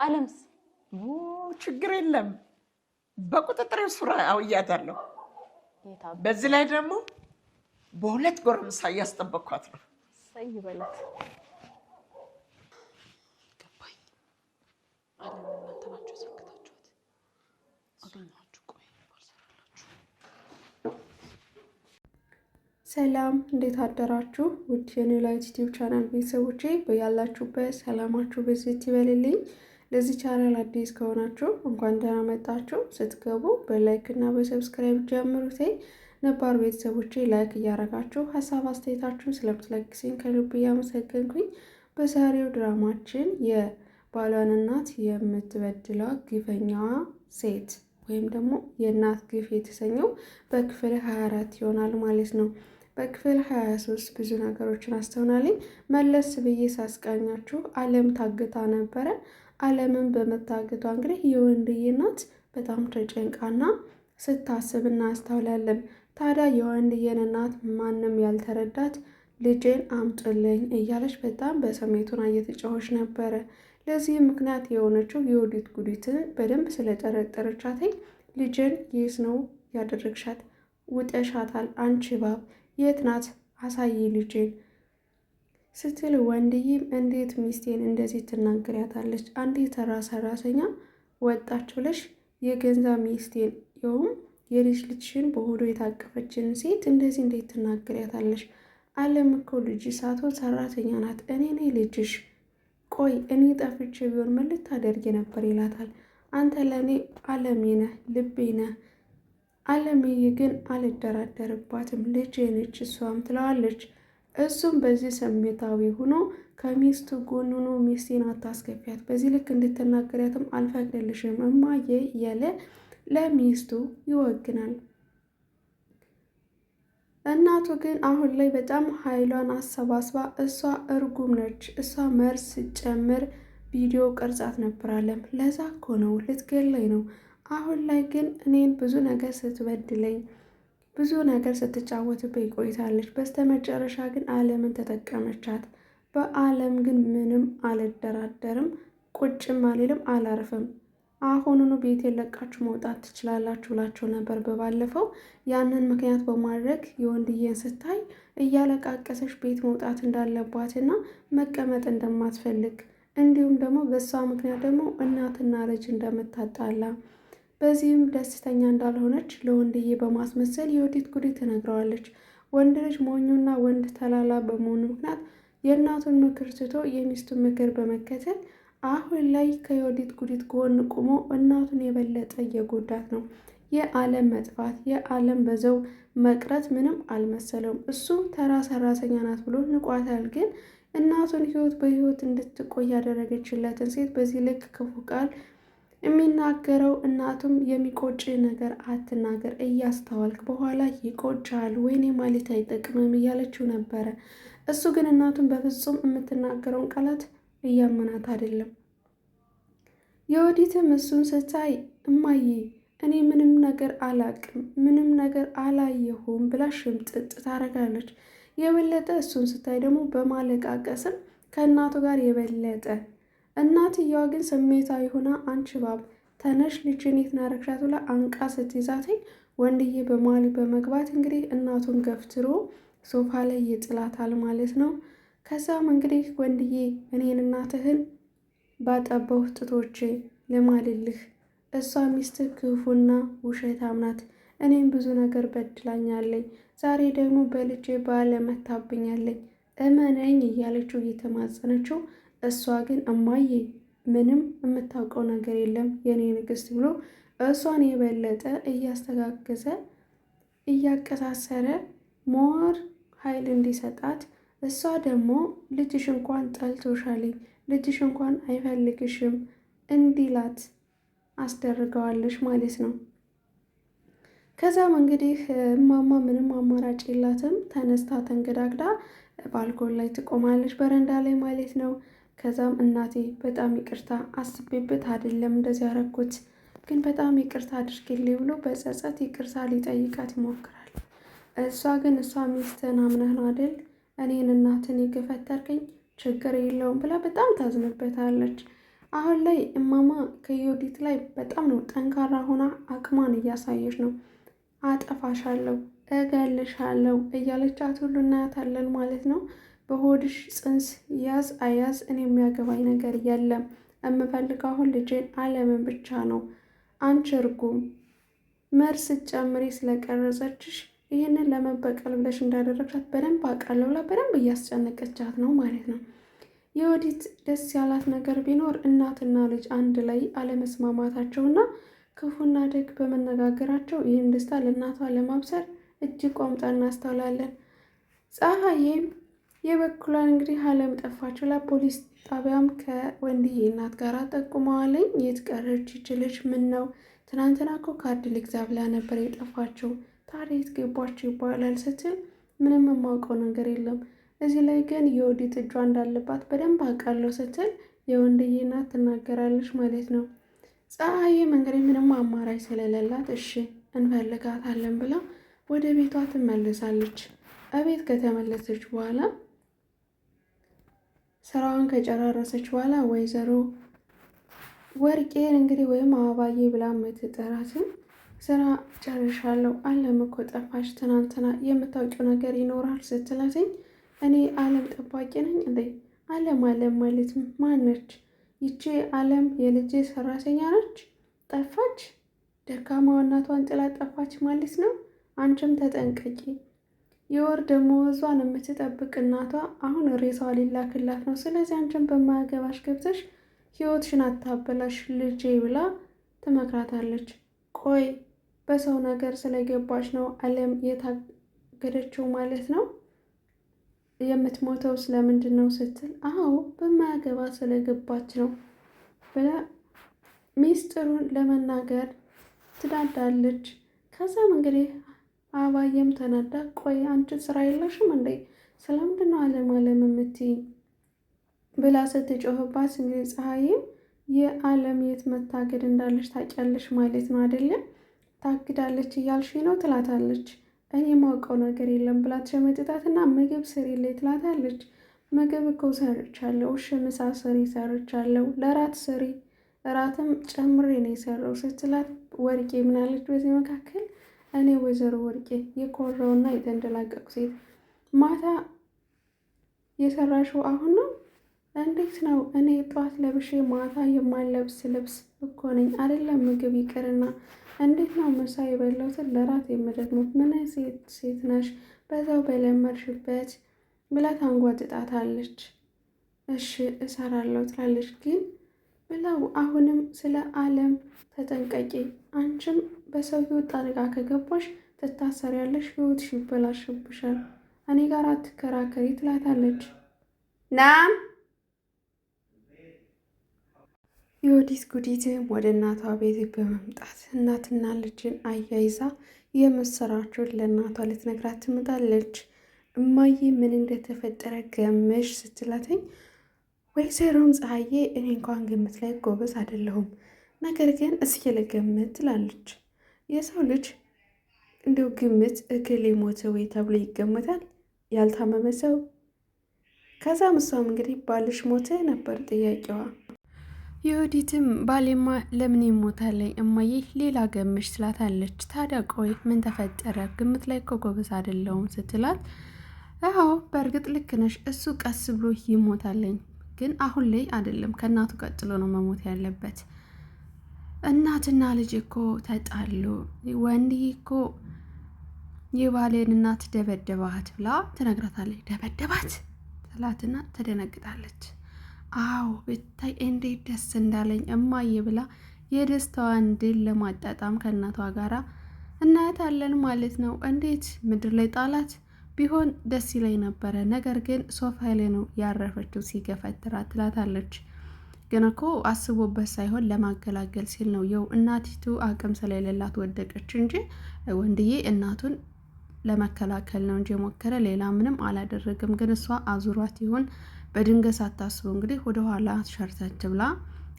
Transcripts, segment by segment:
አለምስ ችግር የለም በቁጥጥር ስር አውያታለሁ። በዚህ ላይ ደግሞ በሁለት ጎረምሳ እያስጠበቅኳት ነው። ሰይ በለት ገባኝ። አለም እናንተ ናችሁ ዘግታችኋት አገኛችሁ። ቆይ ባልሰራላችሁ። ሰላም እንዴት አደራችሁ? ውድ የኖላዊት ዩቲዩብ ቻናል ቤተሰቦቼ በያላችሁበት ሰላማችሁ በዚህ ይበልልኝ። ለዚህ ቻናል አዲስ ከሆናችሁ እንኳን ደህና መጣችሁ። ስትገቡ በላይክ እና በሰብስክራይብ ጀምሩት። ነባር ቤተሰቦቼ ላይክ እያረጋችሁ ሀሳብ አስተያየታችሁን ስለምትለግሱኝ ከልብ እያመሰገንኩኝ በዛሬው ድራማችን የባሏን እናት የምትበድለው ግፈኛዋ ሴት ወይም ደግሞ የእናት ግፍ የተሰኘው በክፍል 24 ይሆናል ማለት ነው። በክፍል 23 ብዙ ነገሮችን አስተውናለኝ። መለስ ብዬ ሳስቃኛችሁ አለም ታግታ ነበረ። አለምን በመታገቷ እንግዲህ የወንድዬ እናት በጣም ተጨንቃና ስታስብ እናስተውላለን። ታዲያ የወንድዬን እናት ማንም ያልተረዳት ልጄን አምጡልኝ እያለች በጣም በስሜቱን እየተጫወች ነበረ። ለዚህም ምክንያት የሆነችው የወዲት ጉዲትን በደንብ ስለጠረጠረቻት ልጄን የት ነው ያደረግሻት? ውጠሻታል አንቺ ባብ፣ የት ናት? አሳይ ልጄን ስትል ወንድዬም እንዴት ሚስቴን እንደዚህ ትናገሪያታለች? አንዲት ተራ ሰራተኛ ወጣች ብለሽ የገንዛ ሚስቴን ይኸውም የልጅ ልጅሽን በሆዶ የታቀፈችን ሴት እንደዚህ እንዴት ትናገሪያታለሽ? አለም እኮ ልጅ ሳትሆን ሰራተኛ ናት። እኔ ነኝ ልጅሽ። ቆይ እኔ ጠፍቼ ቢሆን ምን ልታደርጊ ነበር ይላታል። አንተ ለእኔ አለሜ ነህ፣ ልቤ ነህ። አለሜ ግን አልደራደርባትም፣ ልጄ ነች እሷም ትለዋለች። እሱም በዚህ ስሜታዊ ሆኖ ከሚስቱ ጎን ሆኖ ሚስቴን አታስከፊያት፣ በዚህ ልክ እንድትናገሪያትም አልፈቅድልሽም እማዬ እያለ ለሚስቱ ይወግናል። እናቱ ግን አሁን ላይ በጣም ኃይሏን አሰባስባ እሷ እርጉም ነች፣ እሷ መርዝ ስትጨምር ቪዲዮ ቅርጻት ነበራለም። ለዛ እኮ ነው ልትገለኝ ነው። አሁን ላይ ግን እኔን ብዙ ነገር ስትበድለኝ ብዙ ነገር ስትጫወትብኝ ቆይታለች። በስተመጨረሻ ግን አለምን ተጠቀመቻት። በአለም ግን ምንም አልደራደርም፣ ቁጭም አልልም፣ አላርፍም። አሁኑኑ ቤት የለቃችሁ መውጣት ትችላላችሁ ብላቸው ነበር በባለፈው። ያንን ምክንያት በማድረግ የወንድዬን ስታይ እያለቃቀሰች ቤት መውጣት እንዳለባትና መቀመጥ እንደማትፈልግ እንዲሁም ደግሞ በሷ ምክንያት ደግሞ እናትና ልጅ እንደምታጣላ በዚህም ደስተኛ እንዳልሆነች ለወንድዬ በማስመሰል የወዲት ጉዲት ትነግረዋለች። ወንድ ልጅ ሞኙና ወንድ ተላላ በመሆኑ ምክንያት የእናቱን ምክር ትቶ የሚስቱን ምክር በመከተል አሁን ላይ ከየወዲት ጉዲት ጎን ቆሞ እናቱን የበለጠ እየጎዳት ነው። የአለም መጥፋት የአለም በዘው መቅረት ምንም አልመሰለውም። እሱ ተራ ሰራተኛ ናት ብሎ ንቋታል። ግን እናቱን ህይወት በህይወት እንድትቆይ ያደረገችለትን ሴት በዚህ ልክ ክፉ ቃል የሚናገረው እናቱም የሚቆጭ ነገር አትናገር፣ እያስተዋልክ በኋላ ይቆጫል፣ ወይኔ ማለት አይጠቅምም እያለችው ነበረ። እሱ ግን እናቱን በፍጹም የምትናገረውን ቃላት እያመናት አይደለም። የወዲትም እሱን ስታይ እማዬ እኔ ምንም ነገር አላቅም፣ ምንም ነገር አላየሁም ብላ ሽምጥጥ ታረጋለች። የበለጠ እሱን ስታይ ደግሞ በማለቃቀስም ከእናቱ ጋር የበለጠ እናትየዋ ግን ስሜታዊ ሆና አንቺ ባብ ተነሽ ልጅን የት ናረግሻት ብላ አንቃ ስትይዛትኝ ወንድዬ በመሀል በመግባት እንግዲህ እናቱን ገፍትሮ ሶፋ ላይ ይጥላታል ማለት ነው። ከዛም እንግዲህ ወንድዬ እኔን እናትህን ባጠባሁ ጡቶቼ ልማልልህ፣ እሷ ሚስትህ ክፉና ውሸታም ናት፣ እኔም ብዙ ነገር በድላኛለኝ፣ ዛሬ ደግሞ በልጄ ባለመታብኛለኝ፣ እመነኝ እያለችው እየተማጸነችው እሷ ግን እማዬ ምንም የምታውቀው ነገር የለም የኔ ንግስት ብሎ እሷን የበለጠ እያስተጋገዘ እያቀሳሰረ ሞር ኃይል እንዲሰጣት እሷ ደግሞ ልጅሽ እንኳን ጠልቶሻለኝ፣ ልጅሽ እንኳን አይፈልግሽም እንዲላት አስደርገዋለች ማለት ነው። ከዛም እንግዲህ እማማ ምንም አማራጭ የላትም። ተነስታ ተንገዳግዳ ባልኮን ላይ ትቆማለች፣ በረንዳ ላይ ማለት ነው። ከዛም እናቴ በጣም ይቅርታ አስቤበት አይደለም እንደዚህ ያረኩት፣ ግን በጣም ይቅርታ አድርግልኝ ብሎ በጸጸት ይቅርታ ሊጠይቃት ይሞክራል። እሷ ግን እሷ ሚስትህን አምነህ ነው አይደል እኔን እናትን የገፈተርከኝ፣ ችግር የለውም ብላ በጣም ታዝንበታለች። አሁን ላይ እማማ ከዮዲት ላይ በጣም ነው ጠንካራ ሆና አቅሟን እያሳየች ነው። አጠፋሻለሁ፣ እገልሻለሁ እያለቻት ሁሉ እናያታለን ማለት ነው። በሆድሽ ጽንስ ያዝ አያዝ እኔ የሚያገባኝ ነገር የለም። የምፈልገው አሁን ልጄን አለምን ብቻ ነው። አንቺ እርጉም መርስ ጨምሪ ስለቀረጸችሽ ይህንን ለመበቀል ብለሽ እንዳደረግሻት በደንብ አውቃለሁ ብላ በደንብ እያስጨነቀቻት ነው ማለት ነው። የዮዲት ደስ ያላት ነገር ቢኖር እናትና ልጅ አንድ ላይ አለመስማማታቸውና ክፉና ደግ በመነጋገራቸው ይህን ደስታ ለእናቷ ለማብሰር እጅግ ቆምጣ እናስተውላለን። ፀሐዬም የበኩሏን እንግዲህ አለም ጠፋች ብላ ፖሊስ ጣቢያም ከወንድዬ እናት ጋር ጠቁመዋለኝ። የት ቀረች ይችልሽ? ምን ነው ትናንትና እኮ ካርድ ልግዛ ብላ ነበር የጠፋችው፣ ታዲያ የት ገባች ይባላል ስትል ምንም የማውቀው ነገር የለም፣ እዚህ ላይ ግን የዮዲት እጇ እንዳለባት በደንብ አውቃለሁ ስትል የወንድዬ እናት ትናገራለች ማለት ነው። ፀሐይም እንግዲህ ምንም አማራጭ ስለሌላት እሺ እንፈልጋታለን ብላ ወደ ቤቷ ትመለሳለች። እቤት ከተመለሰች በኋላ ስራዋን ከጨራረሰች በኋላ ወይዘሮ ወርቄን እንግዲህ ወይም አበባዬ ብላ የምትጠራትን ስራ ጨርሻለሁ፣ አለም እኮ ጠፋሽ፣ ትናንትና የምታውቂው ነገር ይኖራል ስትላትኝ እኔ አለም ጠባቂ ነኝ እንዴ? አለም ማለት ማነች? ይቺ አለም የልጄ ሰራተኛ ነች? ጠፋች? ደካማዋ እናቷን ጥላ ጠፋች ማለት ነው። አንቺም ተጠንቀቂ። የወር ደመወዟን የምትጠብቅ እናቷ አሁን ሬሳዋ ሊላክላት ነው። ስለዚህ አንቺም በማያገባሽ ገብተሽ ህይወትሽን አታበላሽ ልጄ ብላ ትመክራታለች። ቆይ በሰው ነገር ስለገባች ነው አለም የታገደችው ማለት ነው? የምትሞተው ስለምንድን ነው ስትል አዎ በማያገባ ስለገባች ነው ብላ ሚስጥሩን ለመናገር ትዳዳለች። ከዛም እንግዲህ አበባዬም ተናዳ ቆይ አንቺ ስራ የለሽም እንዴ? ስለምንድን ነው አለም የምትይኝ ብላ ስትጮህባት እንግዲህ ፀሐይም የአለም የት መታገድ እንዳለች ታውቂያለሽ ማለት ነው አይደለም? ታግዳለች እያልሽ ነው ትላታለች። እኔ የማውቀው ነገር የለም ብላ ትሸመጥጣትና ምግብ ስሪልኝ ትላታለች። ምግብ እኮ ሰርቻለሁ፣ እሺ ምሳ ስሪ ሰርቻለሁ፣ ለራት ስሪ፣ እራትም ጨምሬ ነው የሰራው ስትላት ወርቄ ምናለች በዚህ መካከል እኔ ወይዘሮ ወርቄ የኮራውና የተንደላቀቁ ሴት ማታ የሰራሽው አሁን ነው? እንዴት ነው? እኔ ጠዋት ለብሼ ማታ የማለብስ ልብስ እኮ ነኝ አይደለም ምግብ ይቅርና እንዴት ነው ምሳ የበላሁትን ለራት የምደግመው? ምን ሴት ነሽ? በዛው በለመድሽበት ብላ ታንጓጥጣታለች። እሺ እሰራለሁ ትላለች። ግን ብለው አሁንም ስለ አለም ተጠንቀቂ፣ አንቺም በሰው ህይወት ጣልቃ ከገባሽ ትታሰሪያለሽ፣ ህይወትሽ ይበላሽብሻል፣ እኔ ጋር አትከራከሪ ትላታለች። ናም የዮዲት ጉዲት ወደ እናቷ ቤት በመምጣት እናትና ልጅን አያይዛ የምስራቹን ለእናቷ ልትነግራት ትመጣለች። እማዬ ምን እንደተፈጠረ ገምሽ ስትላተኝ ወይዘሮም ፀሐዬ እኔ እንኳን ግምት ላይ ጎበዝ አይደለሁም፣ ነገር ግን እስኪ ልገምት ትላለች። የሰው ልጅ እንደው ግምት እገሌ ሞተ ወይ ተብሎ ይገመታል? ያልታመመ ሰው። ከዛም እሷም እንግዲህ ባልሽ ሞተ ነበር ጥያቄዋ። የዮዲትም ባሌማ ለምን ይሞታለኝ እማዬ ሌላ ገምሽ ትላታለች። ታዲያ ቆይ ምን ተፈጠረ? ግምት ላይ እኮ ጎበዝ አይደለሁም ስትላት አዎ በእርግጥ ልክ ነሽ፣ እሱ ቀስ ብሎ ይሞታለኝ፣ ግን አሁን ላይ አይደለም፣ ከእናቱ ቀጥሎ ነው መሞት ያለበት። እናትና ልጅ እኮ ተጣሉ፣ ወንድዬ እኮ የባሌን እናት ደበደባት ብላ ትነግራታለች። ደበደባት ትላትና ትደነግጣለች። አዎ ብታይ እንዴት ደስ እንዳለኝ እማዬ ብላ የደስታዋን ድል ለማጣጣም ከእናቷ ጋር እናያታለን ማለት ነው። እንዴት ምድር ላይ ጣላት ቢሆን ደስ ይለኝ ነበረ፣ ነገር ግን ሶፋ ላይ ነው ያረፈችው ሲገፈትራት ትላታለች። ግን እኮ አስቦበት ሳይሆን ለማገላገል ሲል ነው። የው እናቲቱ አቅም ስለሌላት ወደቀች እንጂ ወንድዬ እናቱን ለመከላከል ነው እንጂ የሞከረ ሌላ ምንም አላደረግም። ግን እሷ አዙሯት ይሆን በድንገት ሳታስበው እንግዲህ ወደኋላ ሸርተት ብላ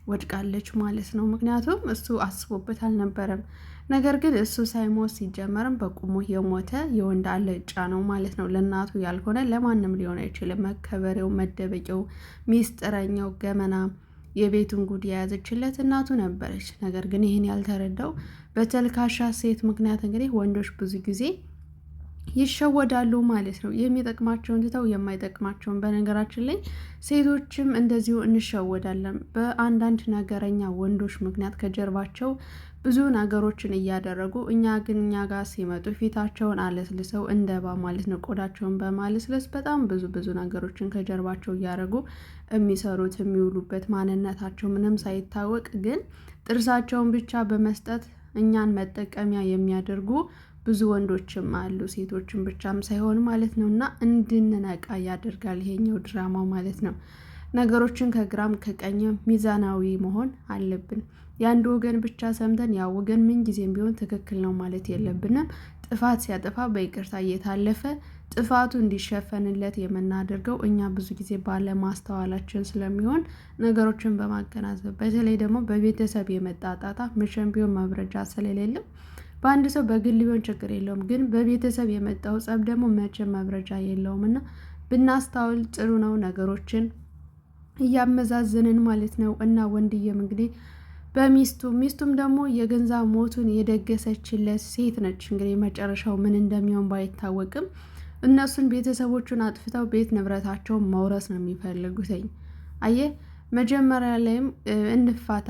ወድቃለች ማለት ነው። ምክንያቱም እሱ አስቦበት አልነበረም። ነገር ግን እሱ ሳይሞት ሲጀመርም በቁሙ የሞተ የወንድ አልጫ ነው ማለት ነው። ለእናቱ ያልሆነ ለማንም ሊሆን አይችልም። መከበሪያው፣ መደበቂያው፣ ሚስጥረኛው፣ ገመና የቤቱን ጉድ የያዘችለት እናቱ ነበረች። ነገር ግን ይህን ያልተረዳው በተልካሻ ሴት ምክንያት እንግዲህ ወንዶች ብዙ ጊዜ ይሸወዳሉ ማለት ነው። የሚጠቅማቸውን ትተው የማይጠቅማቸውን። በነገራችን ላይ ሴቶችም እንደዚሁ እንሸወዳለን በአንዳንድ ነገረኛ ወንዶች ምክንያት ከጀርባቸው ብዙ ነገሮችን እያደረጉ እኛ ጋር ሲመጡ ፊታቸውን አለስልሰው እንደባ ማለት ነው ቆዳቸውን በማለስለስ በጣም ብዙ ነገሮችን ከጀርባቸው እያደረጉ የሚሰሩት የሚውሉበት ማንነታቸው ምንም ሳይታወቅ ግን ጥርሳቸውን ብቻ በመስጠት እኛን መጠቀሚያ የሚያደርጉ ብዙ ወንዶችም አሉ፣ ሴቶችም ብቻም ሳይሆን ማለት ነው። እና እንድንነቃ ያደርጋል ይሄኛው ድራማ ማለት ነው። ነገሮችን ከግራም ከቀኝም ሚዛናዊ መሆን አለብን። የአንድ ወገን ብቻ ሰምተን ያ ወገን ምን ጊዜም ቢሆን ትክክል ነው ማለት የለብንም። ጥፋት ሲያጠፋ በይቅርታ እየታለፈ ጥፋቱ እንዲሸፈንለት የምናደርገው እኛ ብዙ ጊዜ ባለማስተዋላችን ስለሚሆን ነገሮችን በማገናዘብ በተለይ ደግሞ በቤተሰብ የመጣ ጣጣ መቼም ቢሆን መብረጃ ስለሌለም በአንድ ሰው በግል ቢሆን ችግር የለውም፣ ግን በቤተሰብ የመጣው ጸብ ደግሞ መቼም መብረጃ የለውም እና ብናስተውል ጥሩ ነው። ነገሮችን እያመዛዝንን ማለት ነው። እና ወንድየም እንግዲህ ሚስቱም ደግሞ የገንዛ ሞቱን የደገሰችለት ሴት ነች። እንግዲህ መጨረሻው ምን እንደሚሆን ባይታወቅም እነሱን ቤተሰቦቹን አጥፍተው ቤት ንብረታቸውን መውረስ ነው የሚፈልጉትኝ። አየህ መጀመሪያ ላይም እንፋታ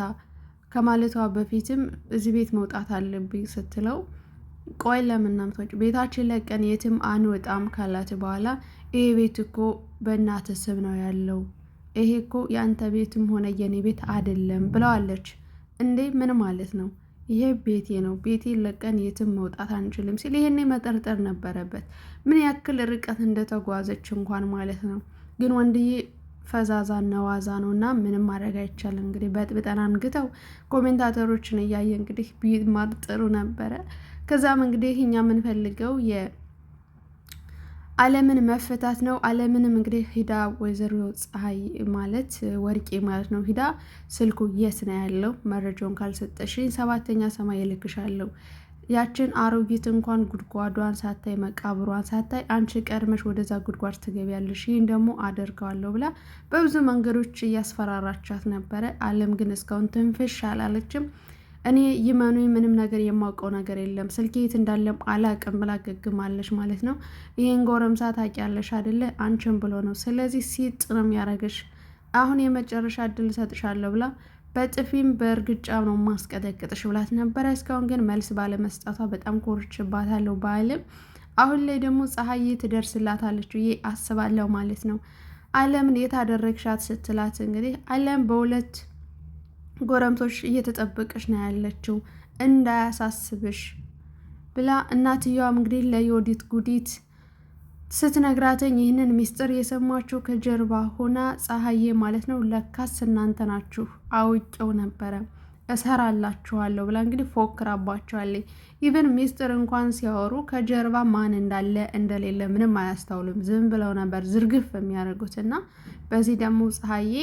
ከማለቷ በፊትም እዚህ ቤት መውጣት አለብኝ ስትለው ቆይ ለምን ናምቶች ቤታችን ለቀን የትም አንወጣም ካላት በኋላ ይሄ ቤት እኮ በእናትህ ስም ነው ያለው፣ ይሄ እኮ የአንተ ቤትም ሆነ የኔ ቤት አይደለም ብለዋለች። እንዴ ምን ማለት ነው? ይሄ ቤቴ ነው፣ ቤቴ ለቀን የትም መውጣት አንችልም ሲል ይሄኔ መጠርጠር ነበረበት፣ ምን ያክል ርቀት እንደተጓዘች እንኳን ማለት ነው። ግን ወንድዬ ፈዛዛ ነዋዛ ነው እና ምንም ማድረግ አይቻልም። እንግዲህ በጥብጠን አንግተው ኮሜንታተሮችን እያየ እንግዲህ ቢማር ጥሩ ነበረ። ከዛም እንግዲህ እኛ የምንፈልገው የዓለምን መፈታት ነው። ዓለምንም እንግዲህ ሂዳ ወይዘሮ ፀሐይ ማለት ወርቄ ማለት ነው ሂዳ ስልኩ የት ነው ያለው መረጃውን ካልሰጠሽኝ 7ኛ ሰማይ እልክሻለሁ፣ ያችን አሮጊት እንኳን ጉድጓዷን ሳታይ መቃብሯን ሳታይ አንቺ ቀድመሽ ወደዛ ጉድጓድ ትገቢያለሽ፣ ይህን ደግሞ አደርገዋለሁ ብላ በብዙ መንገዶች እያስፈራራቻት ነበረ። ዓለም ግን እስካሁን ትንፍሽ አላለችም። እኔ ይመኑኝ ምንም ነገር የማውቀው ነገር የለም፣ ስልኬ የት እንዳለም አላቅም ብላ ገግማለች ማለት ነው። ይህን ጎረምሳ ታውቂያለሽ አይደለ? አንቺን ብሎ ነው፣ ስለዚህ ሲጥ ነው የሚያደርግሽ፣ አሁን የመጨረሻ እድል እሰጥሻለሁ ብላ በጥፊም በእርግጫ ነው ማስቀጠቅጥሽ ብላት ነበረ። እስካሁን ግን መልስ ባለመስጣቷ በጣም ኮርችባታለሁ በአለም። አሁን ላይ ደግሞ ፀሐዬ ትደርስላታለች ብዬ አስባለሁ ማለት ነው። ዓለምን የታደረግሻት ስትላት እንግዲህ ዓለም በሁለት ጎረምቶች እየተጠበቀች ነው ያለችው እንዳያሳስብሽ ብላ እናትየዋም እንግዲህ ለዮዲት ጉዲት ስትነግራተኝ ይህንን ሚስጥር የሰማችሁ ከጀርባ ሆና ፀሐዬ ማለት ነው። ለካስ እናንተ ናችሁ፣ አውቄው ነበረ፣ እሰራላችኋለሁ ብላ እንግዲህ ፎክራባቸዋለች። ኢቨን ሚስጥር እንኳን ሲያወሩ ከጀርባ ማን እንዳለ እንደሌለ ምንም አያስታውሉም። ዝም ብለው ነበር ዝርግፍ የሚያደርጉት እና በዚህ ደግሞ ፀሐዬ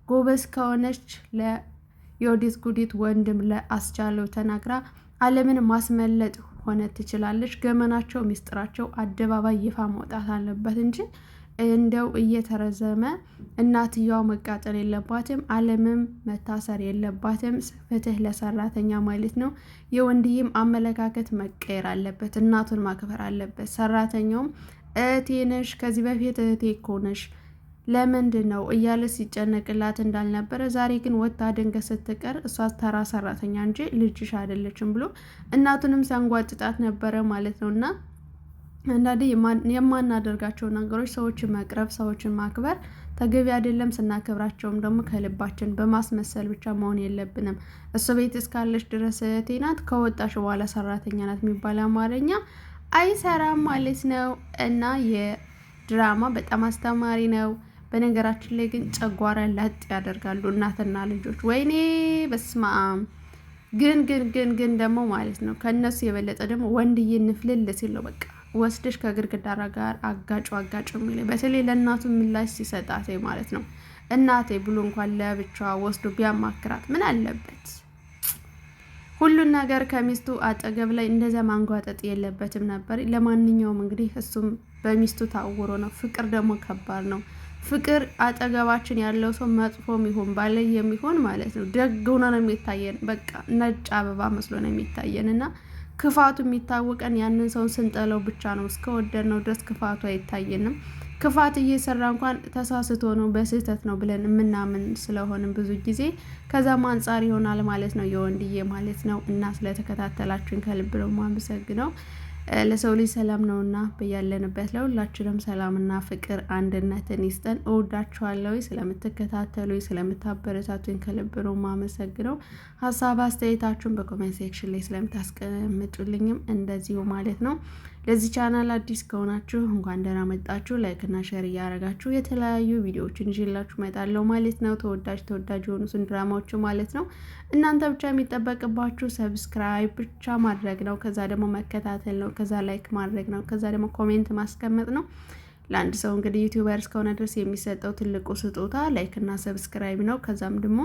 ጎበዝ ከሆነች ለዮዲት ጉዲት ወንድም ለአስቻለው ተናግራ ዓለምን ማስመለጥ ሆነ ትችላለች። ገመናቸው ሚስጥራቸው አደባባይ ይፋ መውጣት አለበት እንጂ እንደው እየተረዘመ እናትየዋ መቃጠል የለባትም፣ ዓለምም መታሰር የለባትም። ፍትህ ለሰራተኛ ማለት ነው። የወንድዬም አመለካከት መቀየር አለበት፣ እናቱን ማክበር አለበት። ሰራተኛውም እህቴ ነሽ፣ ከዚህ በፊት እህቴ እኮ ነሽ ለምንድን ነው እያለ ሲጨነቅላት እንዳልነበረ ዛሬ ግን ወጣ ድንገት ስትቀር እሷ ተራ ሰራተኛ እንጂ ልጅሽ አይደለችም ብሎ እናቱንም ሲያንጓጥጣት ነበረ ማለት ነው። እና አንዳንዴ የማናደርጋቸው ነገሮች ሰዎችን መቅረብ፣ ሰዎችን ማክበር ተገቢ አይደለም። ስናከብራቸውም ደግሞ ከልባችን በማስመሰል ብቻ መሆን የለብንም። እሱ ቤት እስካለች ድረስ እህቴ ናት፣ ከወጣሽ በኋላ ሰራተኛ ናት የሚባል አማርኛ አይሰራም ማለት ነው። እና የድራማ በጣም አስተማሪ ነው። በነገራችን ላይ ግን ጨጓራ ላጥ ያደርጋሉ እናትና ልጆች። ወይኔ በስማም ግን ደግሞ ማለት ነው ከነሱ የበለጠ ደግሞ ወንድዬ ንፍልል ሲል ነው በቃ ወስደሽ ከግድግዳ ጋር አጋጩ የሚለው በተለይ ለእናቱ ምላሽ ሲሰጣት ማለት ነው። እናቴ ብሎ እንኳን ለብቻዋ ወስዶ ቢያማክራት ምን አለበት? ሁሉን ነገር ከሚስቱ አጠገብ ላይ እንደዛ ማንጓጠጥ የለበትም ነበር። ለማንኛውም እንግዲህ እሱም በሚስቱ ታውሮ ነው። ፍቅር ደግሞ ከባድ ነው። ፍቅር አጠገባችን ያለው ሰው መጥፎም ይሁን ባለየም ይሁን ማለት ነው ደግ ሆኖ ነው የሚታየን። በቃ ነጭ አበባ መስሎ ነው የሚታየን እና ክፋቱ የሚታወቀን ያንን ሰው ስንጠለው ብቻ ነው። እስከወደድነው ድረስ ክፋቱ አይታየንም። ክፋት እየሰራ እንኳን ተሳስቶ ነው በስህተት ነው ብለን የምናምን ስለሆንም ብዙ ጊዜ ከዛም አንጻር ይሆናል ማለት ነው የወንድዬ ማለት ነው። እና ስለተከታተላችሁን ከልብ ነው የማመሰግነው። ለሰው ልጅ ሰላም ነውና በያለንበት ለሁላችንም ሰላምና ፍቅር አንድነትን ይስጠን። እወዳችኋለሁ። ስለምትከታተሉ ስለምታበረታቱኝ ከልብ ነው የማመሰግነው። ሀሳብ አስተያየታችሁን በኮሜንት ሴክሽን ላይ ስለምታስቀምጡልኝም እንደዚሁ ማለት ነው። ለዚህ ቻናል አዲስ ከሆናችሁ እንኳን ደህና መጣችሁ። ላይክ እና ሼር እያደረጋችሁ የተለያዩ ቪዲዮዎችን ይዤላችሁ እመጣለሁ ማለት ነው። ተወዳጅ የሆኑትን ድራማዎች ማለት ነው። እናንተ ብቻ የሚጠበቅባችሁ ሰብስክራይብ ብቻ ማድረግ ነው። ከዛ ደግሞ መከታተል ነው። ከዛ ላይክ ማድረግ ነው። ከዛ ደግሞ ኮሜንት ማስቀመጥ ነው። ለአንድ ሰው እንግዲህ ዩቲዩበር እስከሆነ ድረስ የሚሰጠው ትልቁ ስጦታ ላይክ እና ሰብስክራይብ ነው። ከዛም ደግሞ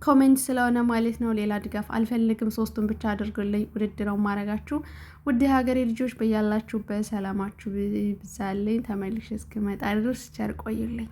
ኮሜንት ስለሆነ ማለት ነው። ሌላ ድጋፍ አልፈልግም። ሶስቱን ብቻ አድርጉልኝ። ውድድረው ማድረጋችሁ ውድ ሀገሬ ልጆች በያላችሁበት ሰላማችሁ ብዛልኝ። ተመልሼ እስክመጣ ድረስ ቸር ቆዩልኝ።